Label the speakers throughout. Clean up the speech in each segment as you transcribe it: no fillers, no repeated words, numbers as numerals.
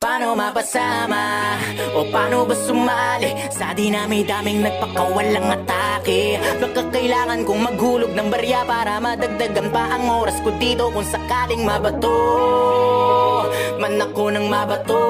Speaker 1: Paano mapasama o paano ba sumali sa dinami-daming nagpakawalang atake? Baka kailangan kong maghulog ng barya para madagdagan pa ang oras ko dito kung sakaling mabato man ako ng mabato.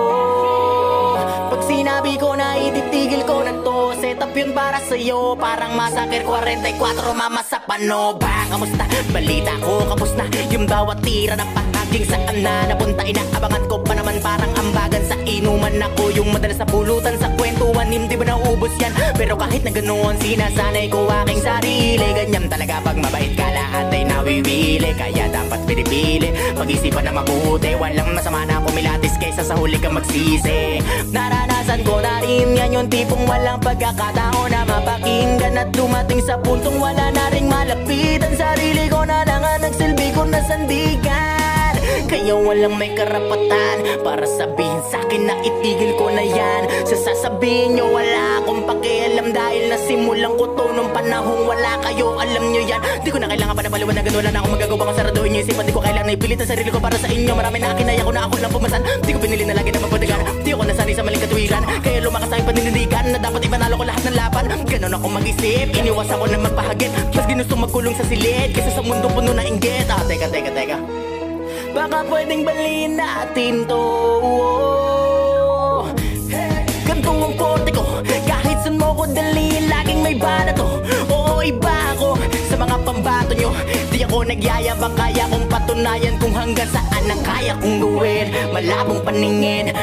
Speaker 1: Pag sinabi ko na ititigil ko na to, set up yun para sa'yo, parang Massacre 44 mama sa pano. Bang, kamusta? Balita ko, kapos na yung bawat tira na pahaging saan na napunta. Inaabangan ko pa naman parang ambagan sa inuman. Ako yung madalas na pulutan sa kwentuhan, hindi ba naubos yan? Pero kahit na ganoon, sinasanay ko aking sarili. Ganyan talaga pag mabait ka, lahat ay nawiwili. Kaya dapat pinipili, pag-isipan na mabuti. Walang masama na kumilatis kaysa sa huli kang magsisi. Naranasan ko na rin yan, yung tipong walang pagkakataon na mapakinggan at dumating sa puntong wala na ring malapitan. Sarili ko na lang ang nagsilbi ko na sandigan. Kaya walang may karapatan para sabihin sa'kin na itigil ko na yan. Sasabihin nyo wala akong pakialam dahil nasimulan ko to nung panahong wala kayo, alam nyo yan. Di ko na kailangan pa na paliwanagan, wala na akong magagawa kung saraduhin nyo isipan. Di ko kailangan na ipilit ang sarili ko para sa inyo. Marami na kinaya ko na ako lang pumasan. Di ko pinili na lagi na magpadagan. Di ako nasanay sa maling katuwiran, kaya lumakas ang paninindigan na dapat ipanalo ko lahat ng laban. Ganon ako mag-isip, iniwas ako na magpahagit. Mas ginusto magkulong sa silid kaysa sa mundo puno na inggit. Teka baka pwedeng baliin natin to. Ganto ang korte ko, kahit saan mo ko dalhin, laging may bala to. Oo, iba ako sa mga pambato nyo. Di ako nagyayabang, kaya kong patunayan kung hanggang saan ang kaya kong gawin. Malabong paningin